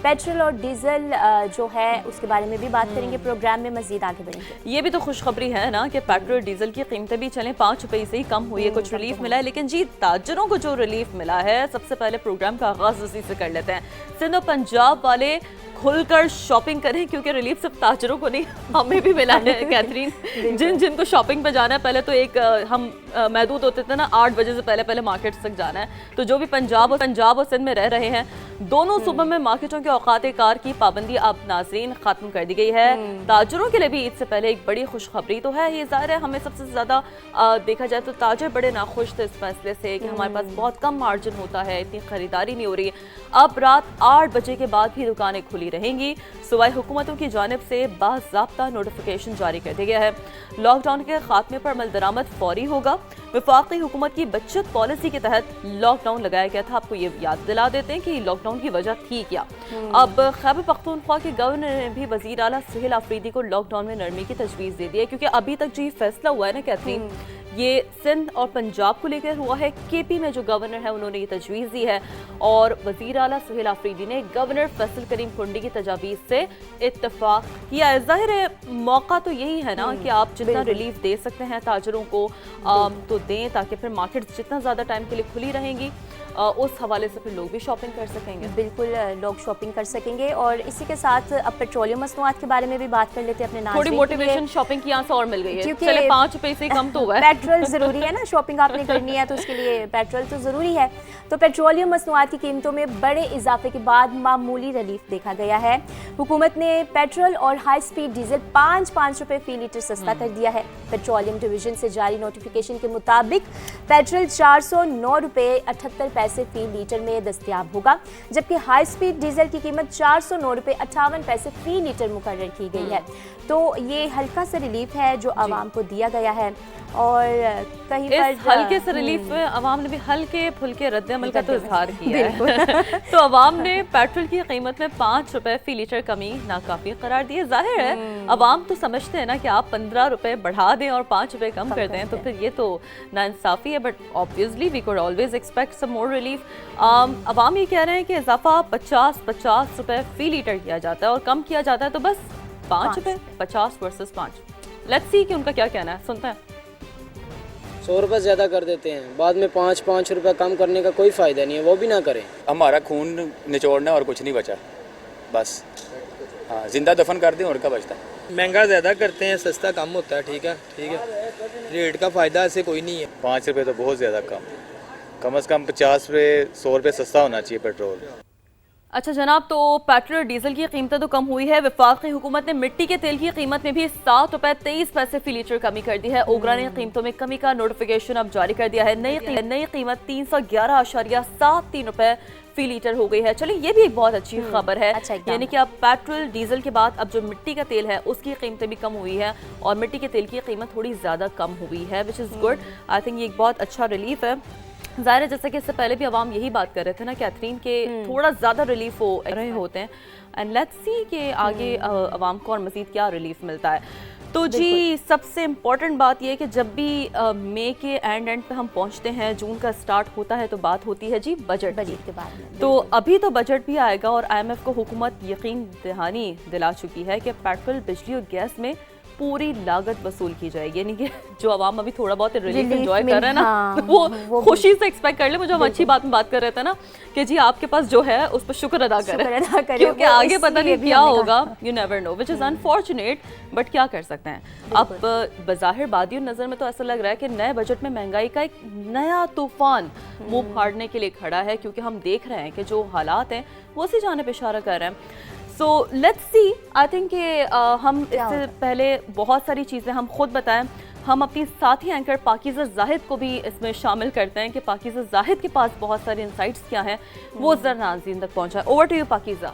Petrol और diesel जो है उसके बारे में भी बात करेंगे। प्रोग्राम में मजीद आगे बढ़ेंगे। ये भी तो खुशखबरी है ना कि पेट्रोल डीजल की कीमतें भी चलें 5 रुपए से ही कम हुई है, कुछ रिलीफ मिला है। लेकिन जी ताजरों को जो रिलीफ मिला है, सबसे पहले प्रोग्राम का आगाज उसी से कर लेते हैं। सिंध और पंजाब वाले खुलकर शॉपिंग करें, क्योंकि रिलीफ सिर्फ ताजरों को नहीं हमें भी मिला है कैथरीन। जिनको शॉपिंग पे जाना है, पहले तो एक हम महदूद होते थे ना 8 बजे से पहले मार्केट तक जाना है, तो जो भी पंजाब और सिंध में रह रहे हैं, दोनों सूबों में मार्केटों के औकात कार की पाबंदी अब नाजरीन खत्म कर दी गई है। ताजरों के लिए भी ईद से पहले एक बड़ी खुशखबरी तो है। ये जाहिर है हमें सबसे ज्यादा देखा जाए तो ताजर बड़े नाखुश थे इस फैसले से कि हमारे पास बहुत कम मार्जिन होता है, इतनी खरीदारी नहीं हो रही। अब रात 8 बजे के बाद भी दुकानें खुली रहेंगी। सूबाई हुकूमतों की जानिब से बाज़ाब्ता नोटिफिकेशन जारी कर दिया गया है। लॉकडाउन के खात्मे पर अमल दरामद फौरी होगा। वफाकी हुकूमत की बचत पॉलिसी के तहत लॉकडाउन लगाया गया था। आपको ये याद दिला देते हैं कि लॉकडाउन की वजह थी क्या। अब खैबर पख्तूनख्वा के गवर्नर ने भी वज़ीर आला सुहेल आफरीदी को लॉकडाउन में नरमी की तजवीज़ दे दी है, क्योंकि अभी तक जो ये फैसला हुआ है ना कैथरीन, ये सिंध और पंजाब को लेकर हुआ है। केपी में जो गवर्नर है उन्होंने ये तजवीज़ दी है और वज़ीर आला सुहेल आफरीदी ने गवर्नर फैसल करीम कुंडी की तजावीज़ से इत्तफाक किया है। ज़ाहिर है मौका तो यही है ना कि आप जितना रिलीफ दे सकते हैं ताजरों को तो दें, ताकि फिर मार्केट जितना ज़्यादा टाइम के लिए खुली रहेंगी उस हवाले से फिर लोग भी शॉपिंग कर सकेंगे। बिल्कुल, लोग शॉपिंग कर सकेंगे। और इसी के साथ अब पेट्रोलियम मसनूआत के बारे में भी बात कर लेते हैं अपने नाज़रीन। थोड़ी मोटिवेशन शॉपिंग की यहाँ से और मिल गई है, क्योंकि 5 रुपए से कम तो हुआ है। पेट्रोल ज़रूरी है ना, शॉपिंग आपने करनी है तो उसके लिए पेट्रोल तो ज़रूरी है। तो पेट्रोलियम मसनूआत की कीमतों में बड़े इजाफे के बाद मामूली रिलीफ देखा गया है। हुकूमत ने पेट्रोल और हाई स्पीड डीजल 5 रुपए फी लीटर सस्ता कर दिया है। पेट्रोलियम डिवीजन से जारी नोटिफिकेशन के मुताबिक पेट्रोल 409 रुपए 78 पैसे फी लीटर में दस्तयाब होगा, जबकि हाई स्पीड डीजल की कीमत 409 रुपए 58 पैसे फी लीटर मुकर्रर की गई है। तो ये हल्का सा रिलीफ है जो आवाम को दिया गया है। और कहीं पर हल्के से रिलीफ अवाम ने भी हल्के फुल्के रद्द-ए-अमल का तो इजहार किया है। तो अवाम ने पेट्रोल की कीमत में 5 रुपए फी लीटर कमी नाकाफी करार दी है। जाहिर है अवाम तो समझते हैं ना कि आप 15 रुपए बढ़ा दें और 5 रुपए कम कर दें, तो फिर ये तो नाइंसाफी है। But obviously we could always expect some more relief. अवाम ये कह रहे हैं कि इजाफा 50 रुपए फी लीटर किया जाता है और कम किया जाता है तो बस 5 रुपए, 50 वर्सेस 5। लेट्स सी कि उनका क्या कहना है, सुनते हैं। 100 रुपये ज़्यादा कर देते हैं, बाद में 5 रुपये कम करने का कोई फ़ायदा नहीं है, वो भी ना करें। हमारा खून निचोड़ना और कुछ नहीं बचा, बस हाँ जिंदा दफन कर दें और क्या बचता है। महंगा ज़्यादा करते हैं, सस्ता कम होता है। ठीक है, रेट का फ़ायदा ऐसे कोई नहीं है। 5 रुपये तो बहुत ज़्यादा कम से कम 50 रुपये 100 रुपये सस्ता होना चाहिए पेट्रोल। अच्छा जनाब, तो पेट्रोल और डीजल की कीमतें तो कम हुई है। वफाकी हुकूमत ने मिट्टी के तेल की कीमत में भी 7 रुपए 23 पैसे फी लीटर कमी कर दी है। ओगरा ने कीमतों में कमी का नोटिफिकेशन अब जारी कर दिया है। नई कीमत 311.73 रुपए फी लीटर हो गई है। चलिए ये भी एक बहुत अच्छी खबर है। यानी कि अब पेट्रोल डीजल के बाद अब जो मिट्टी का तेल है उसकी कीमतें भी कम हुई है और मिट्टी के तेल की कीमत थोड़ी ज्यादा कम हुई है, which is good. I think ये एक बहुत अच्छा रिलीफ है। ज़ाहिर है जैसे कि इससे पहले भी अवाम यही बात कर रहे थे ना कैथरीन के थोड़ा ज़्यादा रिलीफ हो रहे होते हैं। एंड लेट्स सी कि आगे अवाम को और मज़ीद क्या रिलीफ मिलता है। तो जी सबसे इम्पॉर्टेंट बात यह है कि जब भी मई के एंड पे हम पहुंचते हैं, जून का स्टार्ट होता है, तो बात होती है जी बजट के बारे में। तो अभी तो बजट भी आएगा और IMF को हुकूमत यकीन दहानी दिला चुकी है कि पेट्रोल, बिजली और गैस में पूरी लागत वसूल की जाएगी। यानी कि जो आवाम अभी थोड़ा बहुत रिलीफ एंजॉय कर रहे हैं ना, हाँ, वो खुशी से एक्सपेक्ट कर ले। मुझे हम अच्छी बात में बात कर रहे थे ना कि जी आपके पास जो है उस पर शुक्र अदा करें, क्योंकि आगे पता नहीं क्या होगा, you never know, which is unfortunate. But क्या कर सकते हैं। अब बज़ाहिर बादियों नज़र में तो ऐसा लग रहा है कि नए बजट में महंगाई का एक नया तूफान मुंह फाड़ने के लिए खड़ा है, क्योंकि हम देख रहे हैं कि जो हालात हैं वो उसी जानिब इशारा कर रहे हैं। So let's see, I think कि हम इससे पहले बहुत सारी चीज़ें हम खुद बताएं। हम अपनी साथी एंकर पाकीज़ा जाहिद को भी इसमें शामिल करते हैं कि पाकीज़ा जाहिद के पास बहुत सारे इंसाइट्स क्या हैं, वो ज़रा नाज़रीन तक पहुंचा। Over to you Pakeeza.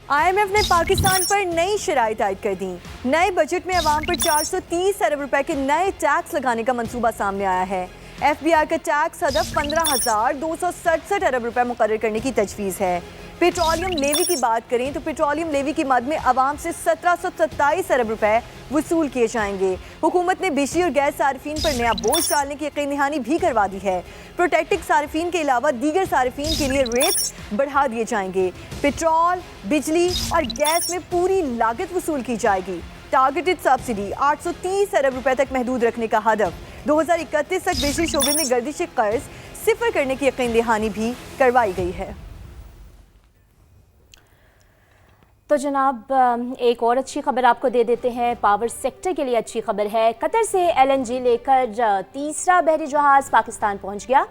IMF ने पाकिस्तान पर नई शराइत आयद कर दी। नए बजट में अवाम पर 430 अरब रुपए के नए टैक्स लगाने का मंसूबा सामने आया है। FBI का टैक्स हदफ 15,267 अरब रुपए मुकर्रर करने की तजवीज़ है। पेट्रोलियम लेवी की बात करें तो पेट्रोलियम लेवी की मद में आवाम से 1727 अरब रुपए वसूल किए जाएंगे। हुकूमत ने बिजली और गैस सार्फिन पर नया बोझ डालने की यकीन दहानी भी करवा दी है। प्रोटेक्टिव सार्फिन के अलावा दीगर सार्फिन के लिए रेट्स बढ़ा दिए जाएंगे। पेट्रोल, बिजली और गैस में पूरी लागत वसूल की जाएगी। टारगेटेड सब्सिडी 830 अरब रुपए तक महदूद रखने का हदफ। 2031 तक बिजली शोबे में गर्दिश कर्ज सिफर करने की यकीन दहानी भी करवाई गई है। तो जनाब एक और अच्छी खबर आपको दे देते हैं। पावर सेक्टर के लिए अच्छी खबर है। कतर से LNG लेकर तीसरा बहरी जहाज़ पाकिस्तान पहुंच गया।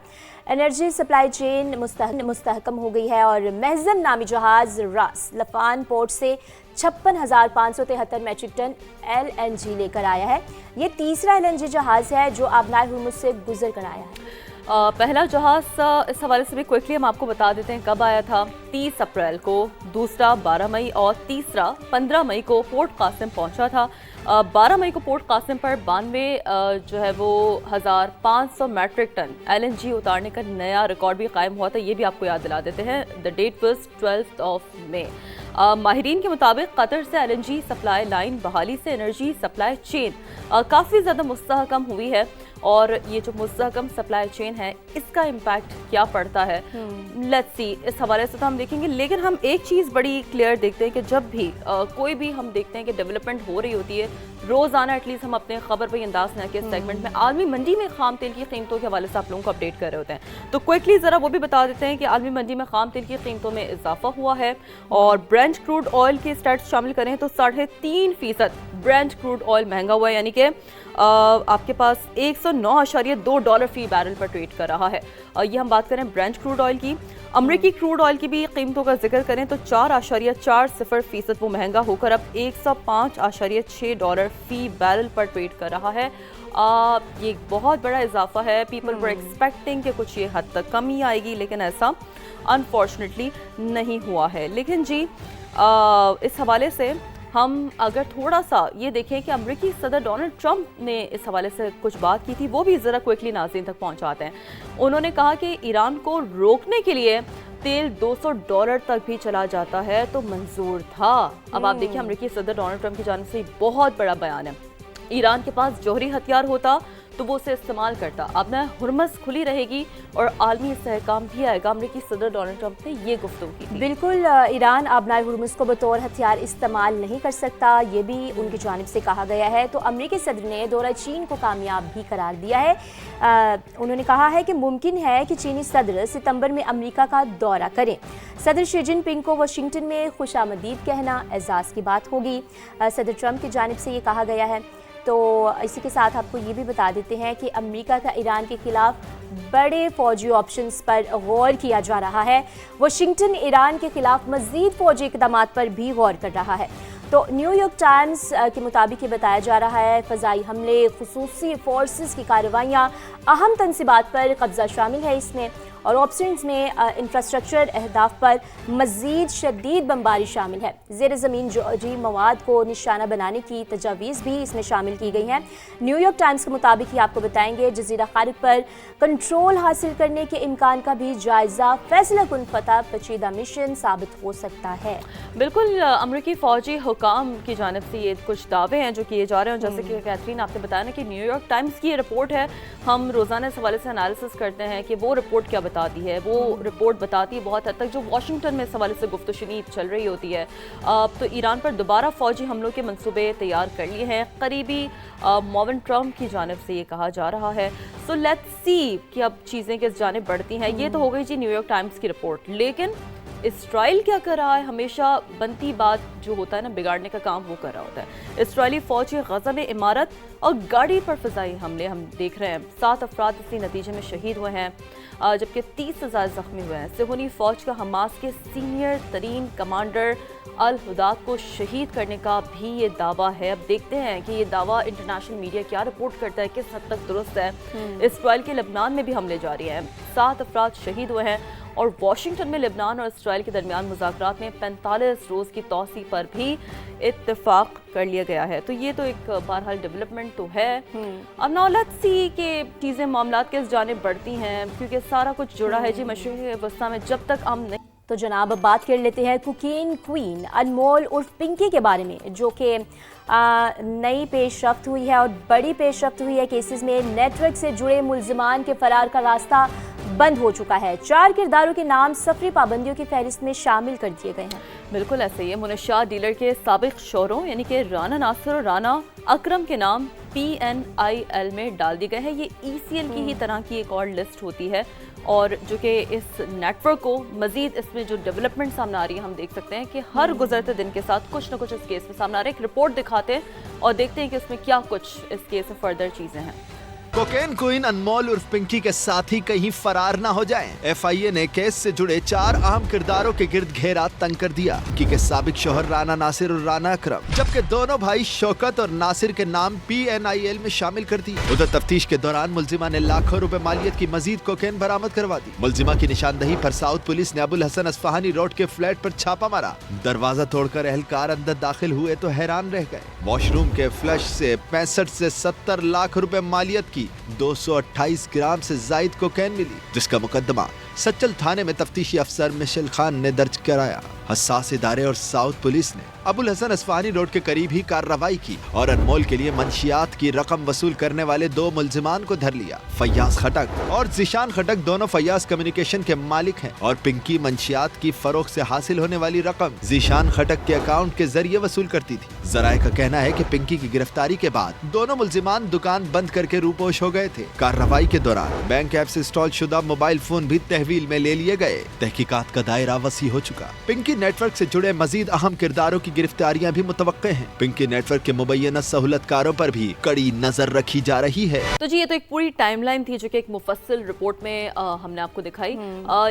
एनर्जी सप्लाई चेन मुस्तहकम हो गई है और महजम नामी जहाज़ रास लफान पोर्ट से 56,573 मैट्रिक टन LNG लेकर आया है। ये तीसरा LNG जहाज़ है जो आबनाए हुर्मुज़ से गुजर कर आया है। पहला जहाज़ इस हवाले से भी क्विकली हम आपको बता देते हैं कब आया था। 30 अप्रैल को, दूसरा 12 मई और तीसरा 15 मई को पोर्ट कासिम पहुंचा था। 12 मई को पोर्ट कासिम पर 92 जो है वो 1,500 मैट्रिक टन LNG उतारने का नया रिकॉर्ड भी कायम हुआ था। ये भी आपको याद दिला देते हैं। द डेट वाज 12 मई। माहिरीन के मुताबिक कतर से LNG सप्लाई लाइन बहाली से एनर्जी सप्लाई चेन काफ़ी ज़्यादा मुस्तहकम हुई है और ये जो मुस्तहकम सप्लाई चेन है इसका इम्पैक्ट क्या पड़ता है लेट्स सी, इस हवाले से तो हम देखेंगे। लेकिन हम एक चीज़ बड़ी क्लियर देखते हैं कि जब भी कोई भी हम देखते हैं कि डेवलपमेंट हो रही होती है, रोज़ाना एटलीस्ट हम अपने खबर पर अंदाज न के सेगमेंट में आलमी मंडी में खाम तेल की कीमतों के हवाले से आप लोगों को अपडेट कर रहे होते हैं। तो क्विकली ज़रा वो भी बता देते हैं कि आलमी मंडी में खाम तेल की कीमतों में इजाफा हुआ है और ब्रेंट क्रूड ऑयल के स्टैट्स शामिल करें तो 3.5% ब्रेंट क्रूड ऑयल महंगा हुआ है, यानी कि आपके पास $109.2 फी बैरल पर ट्रेड कर रहा है। ये हम बात करें ब्रेंट क्रूड ऑयल की। अमरीकी क्रूड ऑयल की भी कीमतों का जिक्र करें तो 4.40% वो महंगा होकर अब $105.6 फी बैरल पर ट्रेड कर रहा है। ये एक बहुत बड़ा इजाफा है। पीपल वर एक्सपेक्टिंग कि कुछ ये हद तक कमी आएगी, लेकिन ऐसा अनफॉर्चुनेटली नहीं हुआ है। लेकिन जी इस हवाले से हम अगर थोड़ा सा ये देखें कि अमेरिकी सदर डोनाल्ड ट्रंप ने इस हवाले से कुछ बात की थी, वो भी ज़रा क्विकली नाज़रीन तक पहुंचाते हैं। उन्होंने कहा कि ईरान को रोकने के लिए तेल $200 तक भी चला जाता है तो मंजूर था। अब आप देखिए अमेरिकी सदर डोनाल्ड ट्रंप की जानिब से बहुत बड़ा बयान है। ईरान के पास जौहरी हथियार होता तो वो उसे इस्तेमाल करता। अब न हुर्मुज़ खुली रहेगी और आलमी इस्तेहकाम भी आएगा। अमेरिकी सदर डोनाल्ड ट्रंप ने ये गुफ्तगू की थी। बिल्कुल, ईरान आबनाए हुर्मुज़ को बतौर हथियार इस्तेमाल नहीं कर सकता, ये भी उनकी जानिब से कहा गया है। तो अमेरिकी सदर ने दौरा चीन को कामयाब भी करार दिया है। उन्होंने कहा है कि मुमकिन है कि चीनी सदर सितंबर में अमेरिका का दौरा करें। सदर शी जिनपिंग को वाशिंगटन में खुशामदीद कहना एजाज़ की बात होगी, सदर ट्रंप की जानिब से ये कहा गया है। तो इसी के साथ आपको ये भी बता देते हैं कि अमेरिका का ईरान के खिलाफ बड़े फौजी ऑप्शंस पर गौर किया जा रहा है। वाशिंगटन ईरान के खिलाफ मज़ीद फौजी इक़दाम पर भी गौर कर रहा है। तो न्यूयॉर्क टाइम्स के मुताबिक ये बताया जा रहा है फ़ज़ाई हमले, खुसूसी फोर्सेस की कार्रवाइयाँ, अहम तनसीबात पर कब्ज़ा शामिल है इसमें, और ऑप्शंस में इंफ्रास्ट्रक्चर अहदाफ पर मज़ीद शदीद बमबारी शामिल है। ज़ेर ज़मीन जौहरी मवाद को निशाना बनाने की तजावीज़ भी इसमें शामिल की गई हैं। न्यूयॉर्क टाइम्स के मुताबिक ही आपको बताएंगे जज़ीरा खालिद पर कंट्रोल हासिल करने के इम्कान का भी जायज़ा, फैसला कुन फतह पेचीदा मिशन साबित हो सकता है। बिल्कुल, अमरीकी फ़ौजी हुकाम की जानिब से ये कुछ दावे हैं जो किए जा रहे हैं। जैसे कि कैथरीन आपने बताया ना कि न्यूयॉर्क टाइम्स की ये रिपोर्ट है, हम रोज़ाना इस हवाले से एनालिसिस करते हैं कि वो रिपोर्ट क्या बताती है। वो रिपोर्ट बताती है बहुत हद तक जो वाशिंगटन में इस हवाले से गुफ्तगू शनीद चल रही होती है। तो ईरान पर दोबारा फ़ौजी हमलों के मंसूबे तैयार कर लिए हैं। करीबी मॉवन ट्रंप की जानिब से ये कहा जा रहा है। सो लेट्स सी कि अब चीज़ें किस जानिब बढ़ती हैं। ये तो हो गई जी न्यूयॉर्क टाइम्स की रिपोर्ट, लेकिन इसराइल क्या कर रहा है? हमेशा बनती बात जो होता है ना, बिगाड़ने का काम वो कर रहा होता है। इसराइली फ़ौज की गज़ा में इमारत और गाड़ी पर फ़िज़ाई हमले हम देख रहे हैं। 7 अफराद इसी नतीजे में शहीद हुए हैं, जबकि 30,000 ज़ख्मी हुए हैं। सिहोनी फ़ौज का हमास के सीनियर तरीन कमांडर अल हुदाद को शहीद करने का भी ये दावा है। अब देखते हैं कि ये दावा इंटरनेशनल मीडिया क्या रिपोर्ट करता है, किस हद तक दुरुस्त है। इसराइल के लबनान में भी हमले जारी हैं, 7 अफराद शहीद हुए हैं और वाशिंगटन में लेबनान और इसराइल के दरमियान मुज़ाकरात में 45 रोज़ की तौसी पर भी इत्तेफाक कर लिया गया है। तो ये तो एक बहरहाल डेवलपमेंट तो है। अब नाउ लेट्स सी कि चीज़ें मामलात किस जानिब बढ़ती हैं, क्योंकि सारा कुछ जुड़ा है जी मशरिक़ वस्ता में। जब तक हम नहीं तो जनाब अब बात कर लेते हैं कोकेन क्वीन अनमोल उर्फ पिंकी के बारे में, जो कि नई पेशरफ्त हुई है और बड़ी पेशरफ्त हुई है। केसेस में नेटवर्क से जुड़े मुल्जिमान के फरार का रास्ता बंद हो चुका है। 4 किरदारों के नाम सफरी पाबंदियों की फहरिस्त में शामिल कर दिए गए हैं। बिल्कुल ऐसे ही है। मुनशात डीलर के साबिक शोरों यानी कि राना नासिर और राना अकरम के नाम PNIL में डाल दिए गए हैं। ये ECL की ही तरह की एक और लिस्ट होती है, और जो कि इस नेटवर्क को मजीद इसमें जो डेवलपमेंट सामने आ रही है, हम देख सकते हैं कि हर गुजरते दिन के साथ कुछ ना कुछ इस केस में सामने आ रहा है। एक रिपोर्ट दिखाते हैं और देखते हैं कि इसमें क्या कुछ इस केस में फर्दर चीजें हैं। कोकेन क्वीन अनमोल उर्फ पिंकी के साथी कहीं फरार न हो जाएं। FIA ने केस से जुड़े 4 अहम किरदारों के गिर्द घेरा तंग कर दिया। पिंकी के साबिक शौहर राना नासिर और राना अकरम, जबकि दोनों भाई शौकत और नासिर के नाम PNIL में शामिल कर दिए। उधर तफ्तीश के दौरान मुल्जिमा ने लाखों रुपए मालियत की मजीद कोकेन बरामद करवा दी। मुल्जिमा की निशानदही पर साउथ पुलिस ने अबुल हसन अस्फहानी रोड के फ्लैट पर छापा मारा। दरवाजा तोड़कर एहलकार अंदर दाखिल हुए तो हैरान रह गए। वॉशरूम के फ्लश से 65 से 70 लाख रुपए मालियत की 228 ग्राम से जायद कोकेन मिली, जिसका मुकदमा सच्चल थाने में तफ्तीशी अफसर मिशेल खान ने दर्ज कराया। हसास इदारे और साउथ पुलिस ने अबुल हसन अस्फहानी रोड के करीब ही कार्रवाई की और अनमोल के लिए मंशियात की रकम वसूल करने वाले 2 मुल्जिमान को धर लिया। फैयाज खटक और जिशान खटक दोनों फैयाज कम्युनिकेशन के मालिक हैं और पिंकी मंशियात की फरोख्त से हासिल होने वाली रकम जिशान खटक के अकाउंट के जरिए वसूल करती थी। जराये का कहना है कि पिंकी की गिरफ्तारी के बाद दोनों मुल्जिमान दुकान बंद करके रूपोश हो गए थे। कार्रवाई के दौरान बैंक ऐप से इंस्टॉल शुदा मोबाइल फोन भी तहवील में ले लिए गए। तहकीकात का दायरा वसी हो चुका। पिंकी नेटवर्क से जुड़े मजीद अहम किरदारों की गिरफ्तारियां भी मुतवक्के हैं। पिंकी नेटवर्क के मुबैना सहूलतकारों पर भी कड़ी नजर रखी जा रही है। तो जी ये तो एक पूरी टाइमलाइन थी जो कि एक मुफस्सिल रिपोर्ट में हमने आपको दिखाई।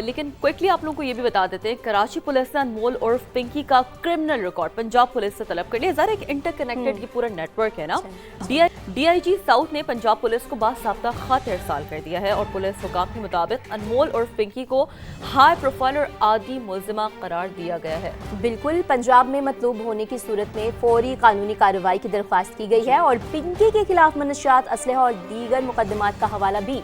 लेकिन क्विकली आप लोगों को ये भी बता देते हैं, कराची पुलिस ने अनमोल उर्फ पिंकी का क्रिमिनल रिकॉर्ड पंजाब पुलिस से तलब कर लिया। ज़रा एक इंटरकनेक्टेड ये पूरा नेटवर्क है ना। DIG साउथ ने पंजाब पुलिस को बासाख्ता खत इरसाल कर दिया है और पुलिस हुकाम के मुताबिक अनमोल उर्फ पिंकी को हाई प्रोफाइल और आदी मुल्जिमा करार दिया गया है। बिल्कुल, पंजाब में मतलूब होने की सूरत में फौरी कानूनी कार्रवाई की दरख्वास्त की गई है और पिंकी के खिलाफ मनशियात, असलहा और दीगर मुकदमात का हवाला भी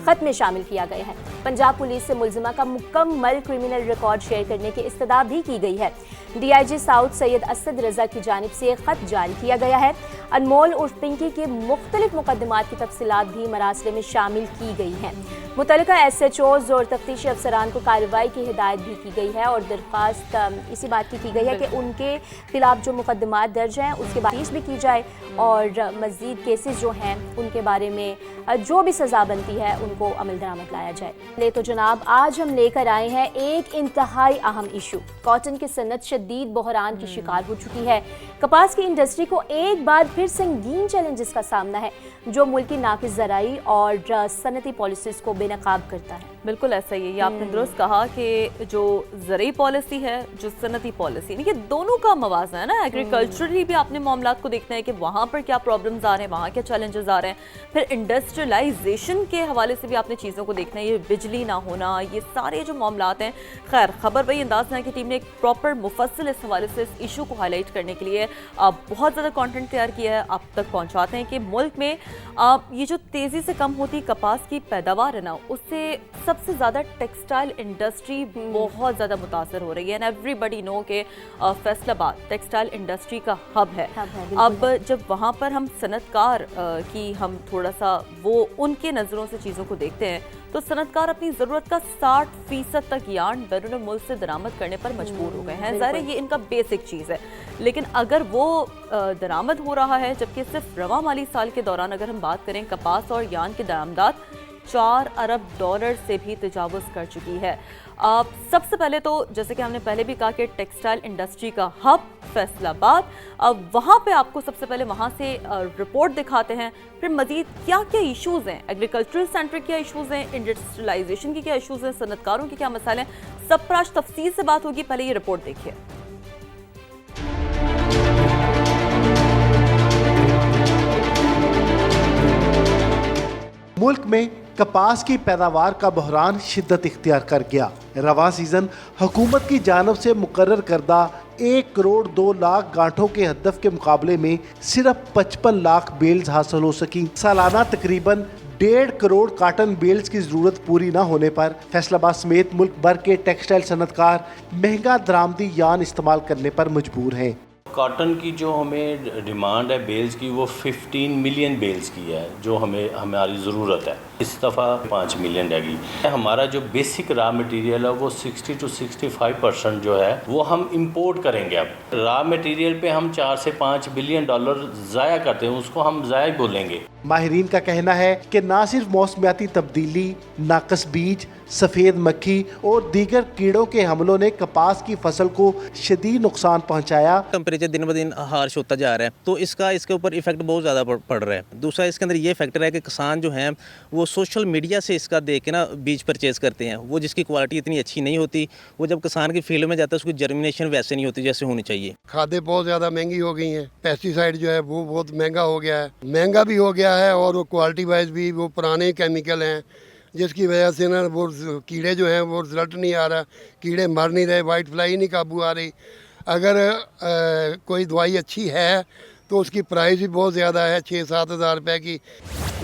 खत में शामिल किया गया है। पंजाब पुलिस से मुल्जिमा का मुकम्मल क्रिमिनल रिकॉर्ड शेयर करने की इस्तदा भी की गई है। DIG साउथ सैयद असद रजा की जानिब से खत जारी किया गया है। अनमोल उर्फ पिंकी के मुख्तलिफ मुकदमात की तफसीलात भी मरासले में शामिल की गई हैं। मुतल्लिका SHOs और तफ्तीशी अफसरान को कार्रवाई की हिदायत भी की गई है और दरख्वास्त इसी बात की गई है कि उनके खिलाफ जो मुकदमात दर्ज हैं उसके बारिश भी की जाए और मज़ीद केसेस जो हैं उनके बारे में जो भी सज़ा बनती है उनको अमल दरामद लाया जाए। तो जनाब आज हम लेकर आए हैं एक इंतहाई अहम इशू। कॉटन की सनत शदीद बहरान की शिकार हो चुकी है। कपास की इंडस्ट्री को एक बार फिर संगीन चैलेंजेस का सामना है जो मुल्क की नाकिस ज़राई और सनती पॉलिसीज़ को बेनकाब करता है। बिल्कुल ऐसा ही है। ये आपने दुरुस्त कहा कि जो ज़राई पॉलिसी है, जो सनती पॉलिसी, ये दोनों का मवाज़ना है ना। एग्रीकल्चरली भी आपने मामलात को देखना है कि वहाँ पर क्या प्रॉब्लम्स आ रहे हैं, वहाँ क्या चैलेंजेस आ रहे हैं। फिर इंडस्ट्रियलाइजेशन के हवाले से भी आपने चीज़ों को देखना है, ये बिजली ना होना, ये सारे जो मामलात हैं। खैर खबर वही अंदाज है कि टीम ने एक प्रॉपर मुफस्सिल इस हवाले से इस इशू को हाईलाइट करने के लिए बहुत ज़्यादा कंटेंट तैयार किया है। आप तक पहुँचाते हैं कि मुल्क में ये जो तेज़ी से कम होती कपास की पैदावार है ना, उससे सबसे ज़्यादा टेक्सटाइल इंडस्ट्री बहुत ज़्यादा मुतासर हो रही है। एंड एवरीबडी नो के फैसलाबाद टेक्सटाइल इंडस्ट्री का हब है। अब जब वहाँ पर हम सनतकार की हम थोड़ा सा वो उनके नज़रों से चीज़ों को देखते हैं तो सनतकार अपनी ज़रूरत का 60% तक यार्न बैरून मुल्क से दरामद करने पर मजबूर हो गए हैं। ज़ाहिर है ये इनका बेसिक चीज़ है, लेकिन अगर वो दरामद हो रहा है, जबकि सिर्फ रवा माली साल के दौरान अगर हम बात करें कपास और यार्न की दरामदात $4 अरब से भी तजावुज़ कर चुकी है। सबसे पहले तो जैसे कि हमने पहले भी कहा कि टेक्सटाइल इंडस्ट्री का हब फैसलाबाद, अब वहाँ पे आपको सबसे पहले वहाँ से रिपोर्ट दिखाते हैं। फिर मज़ीद क्या क्या इश्यूज़ हैं, एग्रीकल्चरल सेंटर क्या इश्यूज़ हैं, इंडस्ट्रियलाइजेशन के क्या इश्यूज़ हैं, सनतकारों के क्या मसाले हैं, सब पर आज तफसील से बात होगी। पहले ये रिपोर्ट देखिए। मुल्क में कपास की पैदावार का बहरान शिद्दत इख्तियार कर गया। रवा सीजन हुकूमत की जानब से मुकर्रर करदा 1 करोड़ 2 लाख गांठों के हदफ के मुकाबले में सिर्फ 55 लाख बेल्स हासिल हो सकी। सालाना तकरीबन 1.5 करोड़ काटन बेल्स की ज़रूरत पूरी न होने पर फैसलाबाद समेत मुल्क भर के टेक्सटाइल सनतकार महंगा दरामदी यान इस्तेमाल करने पर मजबूर हैं। कॉटन की जो हमें डिमांड है बेल्स की वो 15 मिलियन बेल्स की है, जो हमारी ज़रूरत है। इस दफ़ा 5 मिलियन रहेगी। हमारा जो बेसिक रा मटेरियल है वो 60 to 65% जो है वो हम इंपोर्ट करेंगे। अब रा मटेरियल पे हम 4 से 5 बिलियन डॉलर ज़ाया करते हैं, उसको हम ज़ाया ही बोलेंगे। माहिरीन का कहना है कि न सिर्फ मौसमियाती तब्दीली, नाकस बीज, सफ़ेद मक्खी और दीगर कीड़ों के हमलों ने कपास की फसल को शदीद नुकसान पहुँचाया। टेम्परेचर दिन ब दिन हार्श होता जा रहा है, तो इसके ऊपर इफेक्ट बहुत ज़्यादा पड़ रहा है। दूसरा इसके अंदर ये फैक्टर है कि किसान जो हैं वो सोशल मीडिया से इसका देख के ना बीज परचेज़ करते हैं, वो जिसकी क्वालिटी इतनी अच्छी नहीं होती। वो जब किसान की फील्ड में जाता है उसकी जर्मिनेशन वैसे नहीं होती जैसे होनी चाहिए। खादें बहुत ज़्यादा महंगी हो गई हैं, पेस्टिसाइड जो है वो बहुत महंगा हो गया है, महंगा भी हो गया है, और वो क्वालिटी वाइज भी वो पुराने केमिकल हैं, जिसकी वजह से ना वो कीड़े जो हैं वो रिजल्ट नहीं आ रहा, कीड़े मर नहीं रहे, वाइट फ्लाई नहीं काबू आ रही। अगर कोई दवाई अच्छी है तो उसकी प्राइस भी बहुत ज़्यादा है, 6-7 हज़ार रुपये की।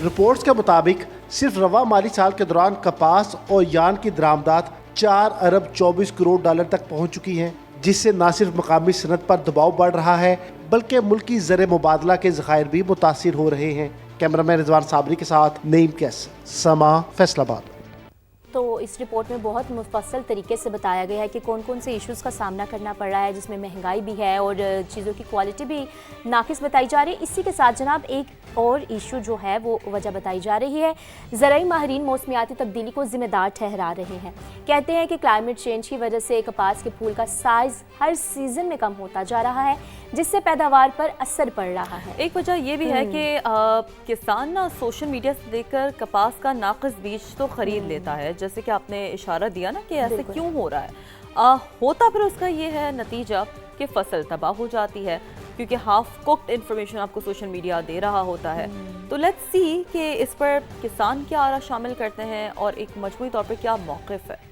रिपोर्ट्स के मुताबिक सिर्फ रवा माली साल के दौरान कपास और यान की दरामदात 4 अरब 24 करोड़ डॉलर तक पहुँच चुकी हैं, जिससे न सिर्फ मकामी सनत पर दबाव बढ़ रहा है बल्कि मुल्की ज़र मुबादला के ज़खायर भी मुतासिर हो रहे हैं। कैमरामैन रिजवान साबरी के साथ नईम कैस, समा, फैसलाबाद। तो इस रिपोर्ट में बहुत मुफस्सल तरीके से बताया गया है कि कौन कौन से इश्यूज़ का सामना करना पड़ रहा है, जिसमें महंगाई भी है और चीज़ों की क्वालिटी भी नाकिस बताई जा रही है। इसी के साथ जनाब एक और इशू जो है वो वजह बताई जा रही है, ज़राई माहिरीन मौसमियाती तब्दीली को ज़िम्मेदार ठहरा रहे हैं। कहते हैं कि क्लाइमेट चेंज की वजह से कपास के फूल का साइज़ हर सीज़न में कम होता जा रहा है, जिससे पैदावार पर असर पड़ रहा है। एक वजह ये भी है कि किसान ना सोशल मीडिया से देखकर कपास का नाक़िस बीज तो ख़रीद लेता है, जैसे कि आपने इशारा दिया ना कि ऐसे क्यों हो रहा है। होता फिर उसका ये है नतीजा कि फसल तबाह हो जाती है, क्योंकि हाफ कुक्ड इन्फॉर्मेशन आपको सोशल मीडिया दे रहा होता है। तो लेट्स सी कि इस पर किसान क्या आरा शामिल करते हैं और एक मजमूई तौर पर क्या मौक़िफ़ है।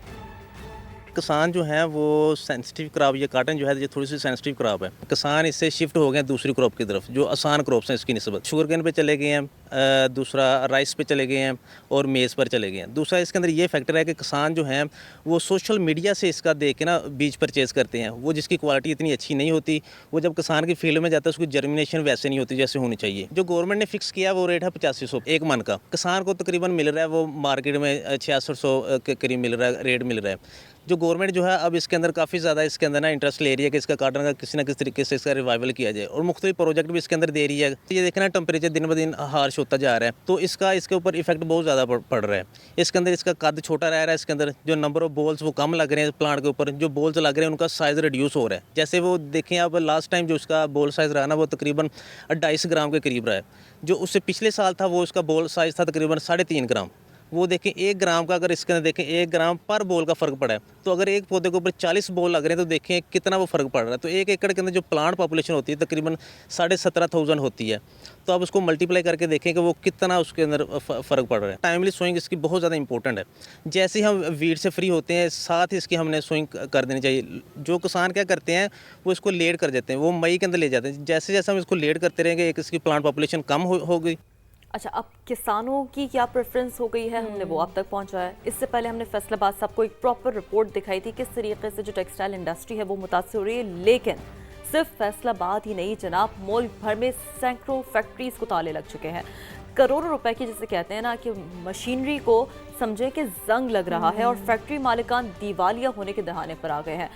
किसान जो है वो सेंसिटिव क्रॉप, ये काटन जो है ये थोड़ी सी सेंसिटिव क्रॉप है। किसान इससे शिफ्ट हो गए दूसरी क्रॉप की तरफ जो आसान क्रॉप्स हैं इसकी निस्बत। शुगर केन पे चले गए हैं, दूसरा राइस पे चले गए हैं और मेज़ पर चले गए हैं। दूसरा इसके अंदर ये फैक्टर है कि किसान जो हैं वो सोशल मीडिया से इसका देख के ना बीज परचेज़ करते हैं, वो जिसकी क्वालिटी इतनी अच्छी नहीं होती। वो जब किसान की फील्ड में जाता है उसकी जर्मिनेशन वैसे नहीं होती जैसे होनी चाहिए। जो गवर्नमेंट ने फिक्स किया वो रेट है 8500 एक मन का, किसान को तकरीबन मिल रहा है वो मार्केट में 6600 के करीब मिल रहा है, रेट मिल रहा है। जो गवर्नमेंट जो है अब इसके अंदर काफ़ी ज़्यादा इसके अंदर ना इंटरेस्ट ले रही है कि इसका काटन का किसी ना किसी तरीके से इसका रिवाइवल किया जाए, और मुख्तलिफ प्रोजेक्ट भी इसके अंदर दे रही है। ये देखना टेम्परेचर दिन ब दिन हार्श होता जा रहा है, तो इसके ऊपर इफेक्ट बहुत ज़्यादा पड़ रहा है। इसके अंदर इसका कद छोटा रह रहा है, इसके अंदर जो नंबर ऑफ बॉल्स वो कम लग रहे हैं प्लांट के ऊपर, जो बॉल्स लग रहे हैं उनका साइज़ रिड्यूस हो रहा है। जैसे वो देखें आप लास्ट टाइम जो उसका बॉल साइज़ रहा ना वो तकरीबन 250 ग्राम के करीब रहा है। जो उससे पिछले साल था वो उसका बॉल साइज़ था तकरीबन 3.5 ग्राम। वो देखें 1 ग्राम का, अगर इसके अंदर देखें 1 ग्राम पर बॉल का फ़र्क पड़ा है, तो अगर एक पौधे के ऊपर 40 बॉल लग रहे हैं तो देखें कितना वो फ़र्क पड़ रहा है। तो 1 एकड़ के अंदर जो प्लांट पॉपुलेशन होती है तकरीबन 17,500 होती है, तो आप उसको मल्टीप्लाई करके देखें कि वो कितना उसके अंदर फ़र्क पड़ रहा है। टाइमली सोइंग इसकी बहुत ज़्यादा इंपॉर्टेंट है। जैसे ही हम वीड से फ्री होते हैं साथ ही इसकी हमने सोइंग कर देनी चाहिए। जो किसान क्या करते हैं वो इसको लेट कर देते हैं, वो मई के अंदर ले जाते हैं। जैसे जैसे हम इसको लेट करते रहेंगे एक इसकी प्लांट पॉपुलेशन कम हो गई। अच्छा, अब किसानों की क्या प्रेफरेंस हो गई है, हमने वो आप तक पहुंचाया। इससे पहले हमने फैसलाबाद सबको एक प्रॉपर रिपोर्ट दिखाई थी किस तरीके से जो टेक्सटाइल इंडस्ट्री है वो मुतासर हो रही है। लेकिन सिर्फ फैसलाबाद ही नहीं जनाब, मुल्क भर में सैकड़ों फैक्ट्रीज को ताले लग चुके हैं। करोड़ों रुपए की, जिसे कहते हैं ना कि मशीनरी को समझे कि जंग लग रहा है और फैक्ट्री मालिकान दिवालिया होने के दहाने पर आ गए हैं।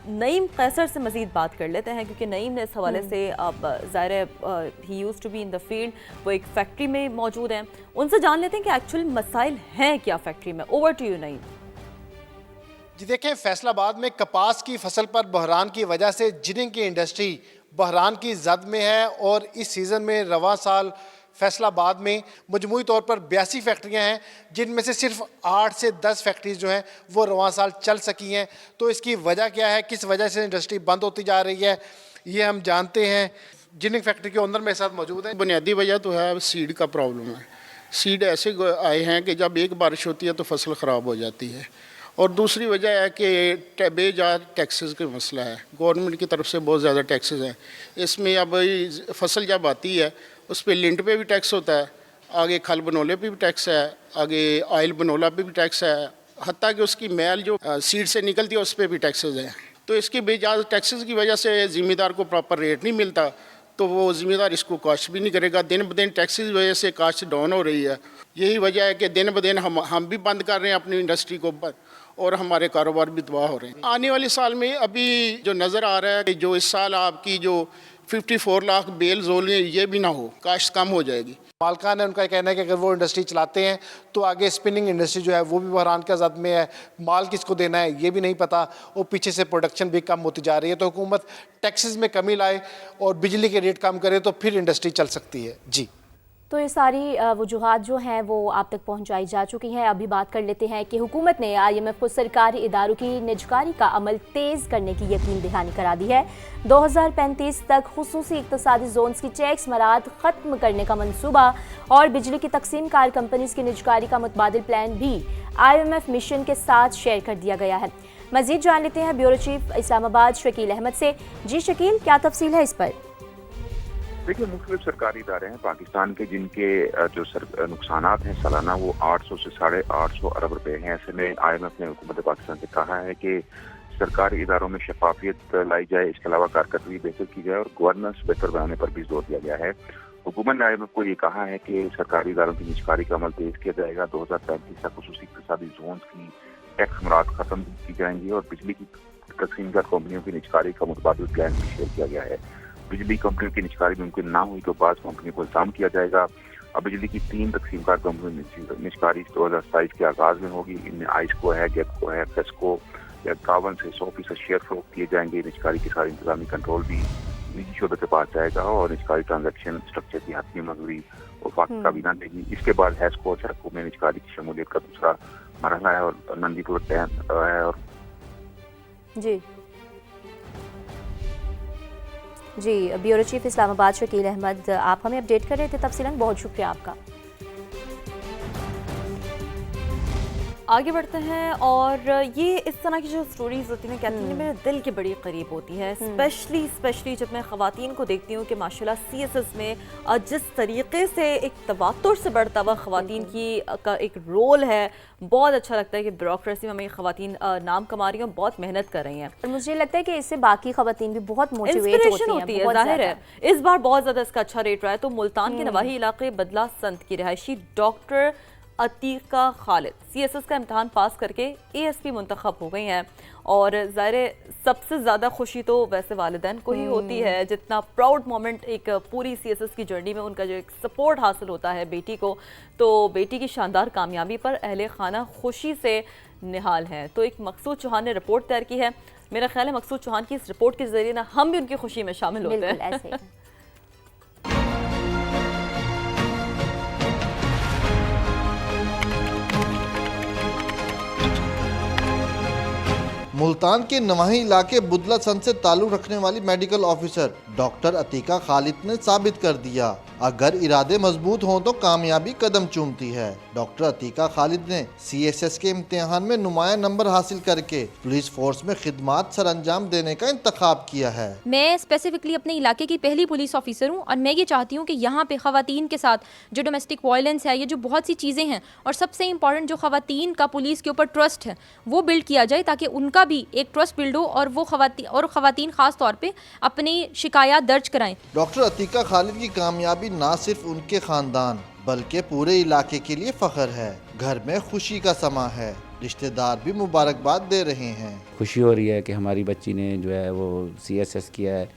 नईम कैसर से मज़ीद बात कर लेते हैं, क्योंकि नईम ने इस हवाले से अब ज़ाहिर ही used to be in the field, वो एक फैक्ट्री में मौजूद हैं। उनसे जान लेते हैं कि एक्चुअल मसाइल हैं क्या फैक्ट्री में। Over to you Naeem. जी देखें, फैसलाबाद में कपास की फसल पर बहरान की वजह से जिनिंग की इंडस्ट्री बहरान की जद में है, और इस सीज़न में रवा साल फैसलाबाद में मजमूई तौर पर 82 फैक्ट्रियां हैं, जिनमें से सिर्फ 8 से 10 फैक्ट्रीज जो हैं वो रवा साल चल सकी हैं। तो इसकी वजह क्या है, किस वजह से इंडस्ट्री बंद होती जा रही है, ये हम जानते हैं। जिनिंग फैक्ट्री के ओनर मेरे साथ मौजूद हैं। बुनियादी वजह तो है सीड का प्रॉब्लम है। सीड ऐसे आए हैं कि जब एक बारिश होती है तो फसल ख़राब हो जाती है। और दूसरी वजह है कि बेजात टैक्सेस का मसला है, गवर्नमेंट की तरफ से बहुत ज़्यादा टैक्सेस हैं। इसमें अब फसल जब आती है उस पर लिंट पे भी टैक्स होता है, आगे खल बनोले पे भी टैक्स है, आगे ऑयल बनोला पे भी टैक्स है, हत्ता कि उसकी मैल जो सीड से निकलती है उस पर भी टैक्सेस हैं। तो इसकी बेजात टैक्सेस की वजह से ज़िम्मेदार को प्रॉपर रेट नहीं मिलता, तो वो ज़िम्मेदार इसको कास्ट भी नहीं करेगा। दिन ब दिन टैक्सेस की वजह से कास्ट डाउन हो रही है। यही वजह है कि दिन ब दिन हम भी बंद कर रहे हैं अपनी इंडस्ट्री को और हमारे कारोबार भी तबाह हो रहे हैं। आने वाले साल में अभी जो नज़र आ रहा है कि जो इस साल आपकी जो 54 लाख बेल्स हो रही है ये भी ना हो, काश्त कम हो जाएगी। मालकान है, उनका कहना है कि अगर वो इंडस्ट्री चलाते हैं तो आगे स्पिनिंग इंडस्ट्री जो है वो भी बहरान के आज़ाद में है, माल किसको देना है ये भी नहीं पता, और पीछे से प्रोडक्शन भी कम होती जा रही है। तो हुकूमत टैक्सेस में कमी लाए और बिजली के रेट कम करे तो फिर इंडस्ट्री चल सकती है। जी, तो ये सारी वजूहात जो हैं वो आप तक पहुंचाई जा चुकी हैं। अभी बात कर लेते हैं कि हुकूमत ने IMF को सरकारी इदारों की निजकारी का अमल तेज़ करने की यकीन दहानी करा दी है। 2035 तक खुसूसी इक्तसादी जोन्स की टैक्स मराहत ख़त्म करने का मंसूबा और बिजली की तकसीम कार कंपनीज की निजकारी का मुतबादिल प्लान भी IMF मिशन के साथ शेयर कर दिया गया है। मज़ीद जान लेते हैं ब्यूरो चीफ इस्लामाबाद शकील अहमद से। जी शकील, क्या तफसील है इस पर? देखिए, मुख्तलिफ सरकारी इदारे हैं पाकिस्तान के जिनके जो नुकसानात हैं सालाना वो 800 से 850 अरब रुपए हैं। ऐसे में IMF ने हुकूमत पाकिस्तान से कहा है कि सरकारी इदारों में शफाफियत लाई जाए, इसके अलावा कारकर्दगी बेहतर की जाए और गवर्नेंस बेहतर बनाने पर भी जोर दिया गया है। हुकूमत ने IMF को ये कहा है कि सरकारी इदारों की निजकारी का अमल तेज किया जाएगा। 2035 तक खुसूसी इक़्तिसादी जोन्स की टैक्स मराहत खत्म की जाएंगी और बिजली की तकसीमदार कंपनियों की निजकारी का मुतबादिल प्लान भी शेयर किया गया है। बिजली कंपनियों की निजकारी मुमकिन ना हुई तो बाज़ कंपनियों को इल्ज़ाम किया जाएगा। अब बिजली की 3 तकसीमकार कंपनियों निजकारी 2027 के आगाज़ में होगी। इनमें आइस्को है, गेपको है, फेस्को या 51 से 100% शेयर फरोख्त किए जाएंगे। निजकारी के सारे इंतजामी कंट्रोल भी निजी शोबे के पास जाएगा और निजकारी ट्रांजैक्शन स्ट्रक्चर की हतमी मंजूरी वफाक काबीना देगी। इसके बाद हैस्को और शरको में निजकारी की शमूलियत का दूसरा मरहला है और नंदीपुर डैम है। और जी, ब्यूरो चीफ इस्लामाबाद शकील अहमद आप हमें अपडेट कर रहे थे तफसीलन, बहुत शुक्रिया आपका। आगे बढ़ते हैं और ये इस तरह की जो स्टोरीज होती हैं कहती हैं मेरे दिल के बड़ी करीब होती है, स्पेशली जब मैं ख़वातीन को देखती हूँ कि माशाल्लाह CSS में जिस तरीके से एक तवातुर से बढ़ता हुआ ख़वातीन की का एक रोल है, बहुत अच्छा लगता है कि ब्यूरोक्रेसी में हमें ख़वातीन नाम कमा रही हैं, बहुत मेहनत कर रही हैं। और मुझे लगता है कि इससे बाकी ख़वातीन भी बहुत मोटिवेट होती है। ज़ाहिर है इस बार बहुत ज़्यादा इसका अच्छा रेट रहा है। तो मुल्तान के नवाही इलाके बदला संत की रहायशी डॉक्टर अतीका खालिद CSS का इम्तहान पास करके ASP मुंतखब हो गई हैं। और ज़ाहिर सबसे ज़्यादा खुशी तो वैसे वालिदैन को ही होती है, जितना प्राउड मोमेंट एक पूरी CSS की जर्नी में उनका जो एक सपोर्ट हासिल होता है बेटी को, तो बेटी की शानदार कामयाबी पर अहले खाना खुशी से निहाल हैं। तो एक मकसूद चौहान ने रिपोर्ट तैयार की है। मेरा ख्याल है मकसूद चौहान की इस रिपोर्ट के जरिए ना हम भी उनकी खुशी में शामिल होते हैं। ऐसे मुल्तान के नवाही इलाके बुदला संत से ताल्लुक रखने वाली medical officer doctor Atika Khalid ने साबित कर दिया, अगर इरादे मजबूत हों तो कामयाबी कदम चूमती है। डॉक्टर अतीका खालिद ने CSS के इम्तिहान में नुमाया नंबर हासिल करके पुलिस फोर्स में खिदमात सरअंजाम देने का इंतखाब किया है। मैं स्पेसिफिकली अपने इलाके की पहली पुलिस ऑफिसर हूँ और मैं ये चाहती हूँ कि यहाँ पे ख़वातीन के साथ जो डोमेस्टिक वायलेंस है, ये जो बहुत सी चीज़ें हैं और सबसे इम्पॉर्टेंट जो ख़वातीन का पुलिस के ऊपर ट्रस्ट है वो बिल्ड किया जाए, ताकि उनका भी एक ट्रस्ट बिल्ड हो और वो ख़वातीन ख़ास तौर पर अपनी शिकायत दर्ज कराएं। डॉक्टर अतीका खालिद की कामयाबी ना सिर्फ उनके खानदान बल्कि पूरे इलाके के लिए फख्र है। घर में खुशी का समा है, रिश्तेदार भी मुबारकबाद दे रहे हैं। खुशी हो रही है कि हमारी बच्ची ने जो है वो CSS किया है,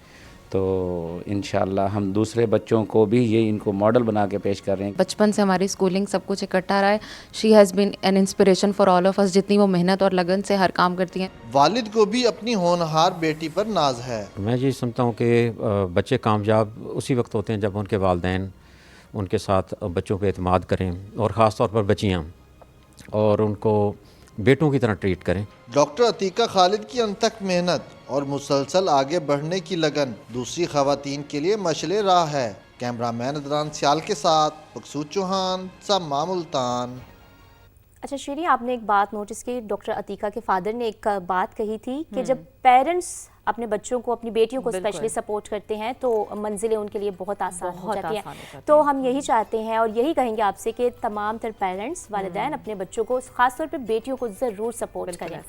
तो इंशाल्लाह हम दूसरे बच्चों को भी ये इनको मॉडल बना के पेश कर रहे हैं। बचपन से हमारी स्कूलिंग सब कुछ इकट्ठा रहा है। She has been an inspiration for all of us. जितनी वो मेहनत और लगन से हर काम करती हैं। वालिद को भी अपनी होनहार बेटी पर नाज है। मैं ये समझता हूँ कि बच्चे कामयाब उसी वक्त होते हैं जब उनके वालिदैन उनके साथ बच्चों को एतमाद करें और ख़ास तौर पर बच्चियाँ, और उनको बेटों की तरह ट्रीट करें। डॉक्टर अतीका खालिद की अनथक मेहनत और मुसलसल आगे बढ़ने की लगन दूसरी ख़वातीन के लिए मशले राह है। कैमरामैन अदनान सियाल के साथ मकसूद चौहान, सम्मा मुल्तान। अच्छा श्री, आपने एक बात नोटिस की, डॉक्टर अतीका के फादर ने एक बात कही थी कि जब पेरेंट्स अपने बच्चों को, अपनी बेटियों को स्पेशली सपोर्ट करते हैं तो मंजिलें उनके लिए बहुत आसान हो जाती हैं। तो हम यही चाहते हैं और यही कहेंगे आपसे कि तमाम तर पेरेंट्स, वालिदैन अपने बच्चों को, खासतौर पर बेटियों को ज़रूर सपोर्ट करें।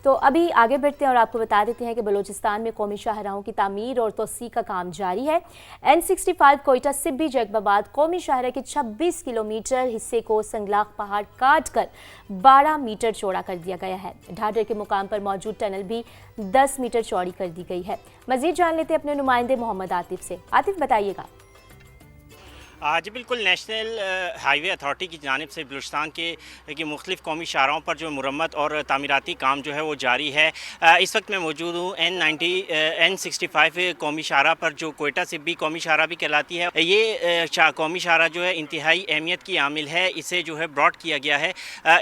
तो अभी आगे बढ़ते हैं और आपको बता देते हैं कि बलूचिस्तान में कौमी शाहराहों की तामीर और तोसी का काम जारी है। N65 कोयटा सिब्बी जैकबाबाद कौमी शाहरा के 26 किलोमीटर हिस्से को संगलाख पहाड़ काट कर 12 मीटर चौड़ा कर दिया गया है। ढाडर के मुकाम पर मौजूद टनल भी 10 मीटर चौड़ी कर दी गई है। मजीद जान लेते हैं अपने नुमाइंदे मोहम्मद आतिफ से। आतिफ बताइएगा। जी बिल्कुल, नेशनल हाईवे अथॉरिटी की जानिब से बलूचिस्तान के मुख्तलिफ कौमी शाहराहों पर जो मुरम्मत और तामीराती काम जो है वो जारी है। इस वक्त मैं मौजूद हूँ N65 कौमी शाहरा पर, जो कोयटा सिब्बी कौमी शाहरा भी कहलाती है। ये कौमी शाहरा जो है इंतहाई अहमियत की आमिल है, इसे जो है ब्रॉड किया गया है।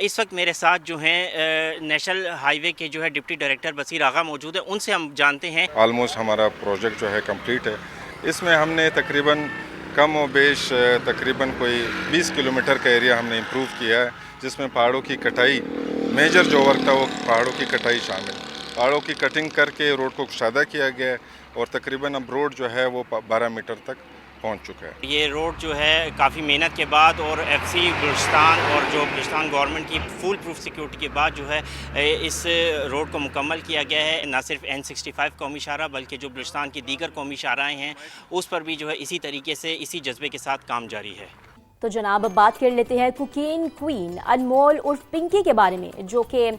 इस वक्त मेरे साथ जो है नेशनल हाईवे के जो है डिप्टी डायरेक्टर बसीर आगा मौजूद है, उनसे हम जानते हैं। ऑलमोस्ट हमारा प्रोजेक्ट जो है कंप्लीट है। इसमें हमने तकरीबन कम और बेश तकरीबन कोई 20 किलोमीटर का एरिया हमने इम्प्रूव किया है, जिसमें पहाड़ों की कटाई, मेजर जो वर्क था वो पहाड़ों की कटाई शामिल। पहाड़ों की कटिंग करके रोड को कुशादा किया गया है और तकरीबन अब रोड जो है वो 12 मीटर तक पहुंच चुका है। ये रोड जो है काफ़ी मेहनत के बाद और FC बलूचिस्तान और जो बलूचिस्तान गवर्नमेंट की फुल प्रूफ सिक्योरिटी के बाद जो है इस रोड को मुकम्मल किया गया है। न सिर्फ N65 कौमी शाहरा बल्कि जो बलूचिस्तान की दीगर कौमी शाहराएँ हैं उस पर भी जो है इसी तरीके से, इसी जज्बे के साथ काम जारी है। तो जनाब अब बात कर लेते हैं कुकीन क्वीन अनमोल उर्फ पिंकी के बारे में, जो कि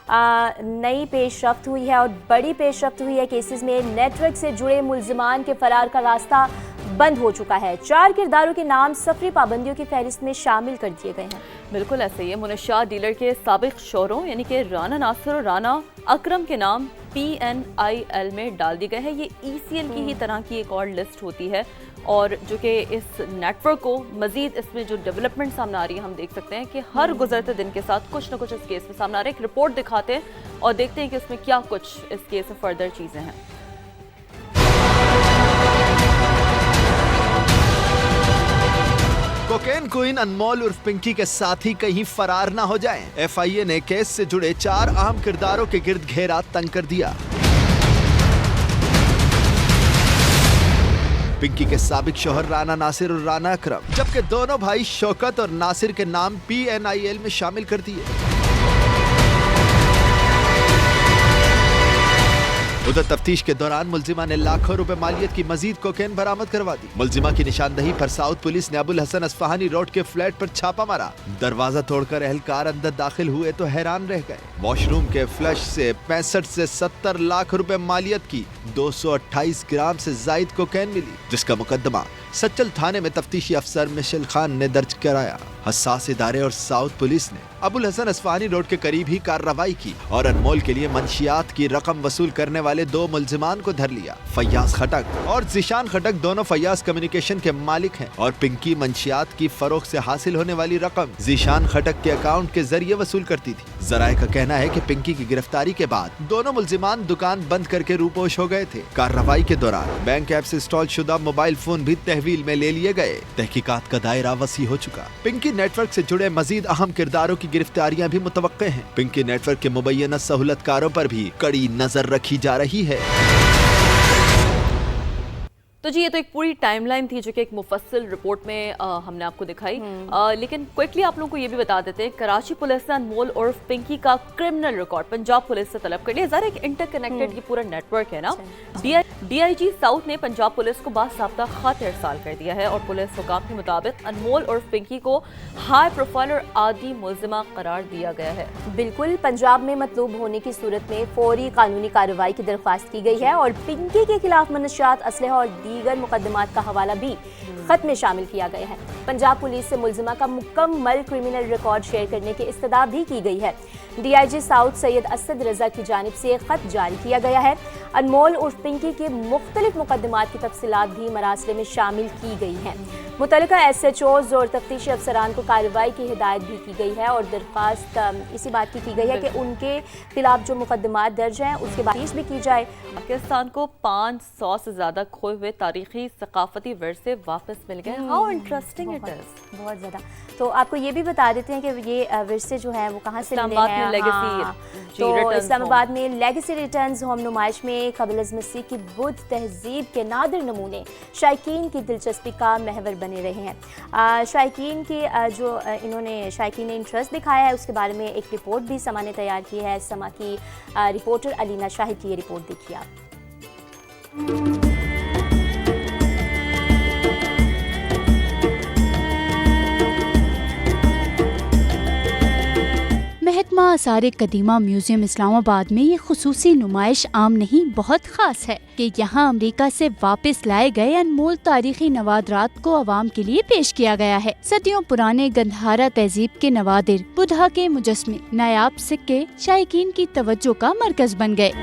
नई पेशरफ्त हुई है और बड़ी पेशरफ्त हुई है। केसेस में नेटवर्क से जुड़े मुल्जिमान के फरार का रास्ता बंद हो चुका है। 4 किरदारों के नाम सफरी पाबंदियों की फहरिस्त में शामिल कर दिए गए हैं। बिल्कुल ऐसे ही है। मुनशात डीलर के साबिक शोरों यानी कि राना नासिर और राना अकरम के नाम PNIL में डाल दिए गए हैं। ये ECL की ही तरह की एक और लिस्ट होती है और जो कि इस नेटवर्क को मजीद इसमें जो डेवलपमेंट सामने आ रही है, हम देख सकते हैं कि हर गुजरते दिन के साथ कुछ ना कुछ इस केस में सामने आ रहा है। एक रिपोर्ट दिखाते हैं और देखते हैं कि इसमें क्या कुछ इस केस में फर्दर चीज़ें हैं। कोकेन क्वीन अनमोल उर्फ पिंकी के साथी कहीं फरार ना हो जाएं। FIA ने केस से जुड़े 4 अहम किरदारों के गिर्द घेरा तंग कर दिया। पिंकी के साबिक शौहर राना नासिर और राना अकरम, जबकि दोनों भाई शौकत और नासिर के नाम PNIL में शामिल कर दिए। उधर तफ्तीश के दौरान मुल्जिमा ने लाखों रुपए मालियत की मजीद कोकेन बरामद करवा दी। मुल्जिमा की निशानदही पर साउथ पुलिस ने अबुल हसन अस्फहानी रोड के फ्लैट पर छापा मारा। दरवाजा तोड़कर एहलकार अंदर दाखिल हुए तो हैरान रह गए। वॉशरूम के फ्लश से 65 से 70 लाख रुपए मालियत की 228 ग्राम से जायद कोकेन मिली, जिसका मुकदमा सच्चल थाने में तफ्तीशी अफसर मिशेल खान ने दर्ज कराया। हसास इदारे और साउथ पुलिस ने अबुल हसन अस्फहानी रोड के करीब ही कार्रवाई की और अनमोल के लिए मंशियात की रकम वसूल करने वाले 2 मुल्जिमान को धर लिया। फैयाज खटक और जिशान खटक दोनों फैयाज कम्युनिकेशन के मालिक हैं और पिंकी मंशियात की फरोख्त से हासिल होने वाली रकम जिशान खटक के अकाउंट के जरिए वसूल करती थी। जराये का कहना है कि पिंकी की गिरफ्तारी के बाद दोनों मुल्जिमान दुकान बंद करके रूपोश हो गए थे। कार्रवाई के दौरान बैंक ऐप से इंस्टॉल शुदा मोबाइल फोन भी तहवील में ले लिए गए। तहकीकात का दायरा वसी हो चुका। पिंकी नेटवर्क से जुड़े मजीद अहम किरदारों की गिरफ्तारियां भी मुतवक्के हैं। पिंकी नेटवर्क के मुबैना सहूलतकारों पर भी कड़ी नजर रखी जा रही है। तो जी ये तो एक पूरी टाइमलाइन थी जो कि एक मुफस्सिल रिपोर्ट में हमने आपको दिखाई, लेकिन क्विकली आप लोगों को ये भी बता देते हैं कराची पुलिस ने अनमोल उर्फ पिंकी का क्रिमिनल रिकॉर्ड पंजाब पुलिस से तलब कर लिया। ज़रा एक इंटरकनेक्टेड ये पूरा नेटवर्क है ना। DIG साउथ ने पंजाब पुलिस को बासाब्ता खत इरसाल कर दिया है और पुलिस हुकाम के मुताबिक अनमोल उर्फ पिंकी को हाई प्रोफाइल और आदि मुल्जिमा करार दिया गया है। बिल्कुल, पंजाब में मतलूब होने की सूरत में फौरी कानूनी कार्रवाई की दरख्वास्त की गई है और पिंकी के खिलाफ मनशियात, असलहा और दीगर मुकदमात का हवाला भी खत में शामिल किया गया है। पंजाब पुलिस से मुल्जिमा का मुकम्मल क्रिमिनल रिकॉर्ड शेयर करने की इस्तदा भी की गई है। DIG साउथ सैयद असद रजा की जानिब से खत जारी किया गया है। अनमोल उर्फ पिंकी के मुख्तलिफ मुकदमात की तफसीलात भी मरासले में शामिल की गई हैं। मुतल्लिका SHOs और तफ्तीशी अफसरान को कार्रवाई की हिदायत भी की गई है और दरख्वास्त इसी बात की गई है कि उनके खिलाफ जो मुकदमात दर्ज हैं उसके बाद भी की जाए। पाकिस्तान को 500 से ज़्यादा खोए हुए तारीखी सकाफती विरसे वापस मिल गए। How interesting it is. बहुत ज़्यादा। तो आपको ये भी बता देते हैं कि ये विरसे जो हैं वो कहाँ से मिले हैं। तो इस्लामाबाद में लेगेसी रिटर्न्स होम नुमाइश में क़ब्ल मसीह की बुद्ध तहजीब के नादिर नमूने शायकीन की दिलचस्पी का महवर बने रहे हैं। शायकीन की जो इन्होंने शायकीन ने इंटरेस्ट दिखाया है उसके बारे में एक रिपोर्ट भी समा ने तैयार की है। समा की रिपोर्टर अलीना शाहिद की ये रिपोर्ट देखिए आप। महकमा आसार कदीमा म्यूजियम इस्लामाबाद में ये खुसूसी नुमाइश आम नहीं बहुत ख़ास है कि यहाँ अमेरिका से वापस लाए गए अनमोल तारीखी नवादरात को आवाम के लिए पेश किया गया है। सदियों पुराने गंधहारा तहजीब के नवादिर, बुद्धा के मुजस्मे, नायाब सिक्के शायकीन की तवज्जो का मरकज बन गए।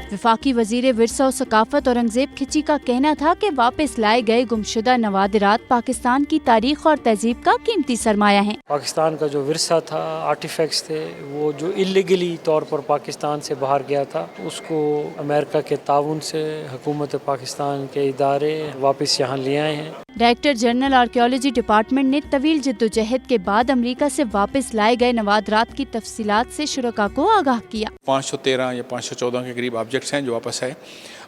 वफाकी वजीर विरसा और सकाफत औरंगजेब खिची का कहना था कि वापस लाए गए गुमशुदा नवादिरात पाकिस्तान की तारीख और तहजीब का कीमती सरमाया है। पाकिस्तान का जो विरसा था, आर्टिफैक्ट्स थे, वो जो इलीगली तौर पर पाकिस्तान से बाहर गया था, उसको अमेरिका के ताउन से हुकूमत पाकिस्तान के इदारे वापस यहाँ ले आए हैं। डायरेक्टर जनरल आर्कियोलॉजी डिपार्टमेंट ने तवील जद्दोजहद के बाद अमेरिका से वापस लाए गए नवादरात की तफसीलात से शुरका को आगाह किया। 513 या 514 के करीब ऑब्जेक्ट्स हैं जो वापस आए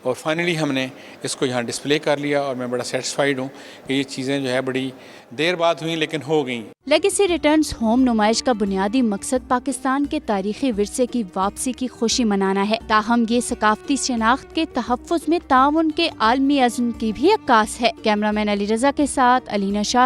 और फाइनली हमने इसको यहाँ डिस्प्ले कर लिया और मैं बड़ा सेटिस्फाइड हूँ कि ये चीज़ें जो है बड़ी देर बाद हुई लेकिन हो गई। लेगेसी रिटर्न्स होम नुमाइश का बुनियादी मकसद पाकिस्तान के तारीखी विरसे की वापसी की खुशी मनाना है। ताहम ये सकाफती शनाख्त के तहफ़्फ़ुज़ में ताउन के आलमी अज़्म की भी अक्कास है। कैमरामैन अली रज़ा के साथ अलीना शाह।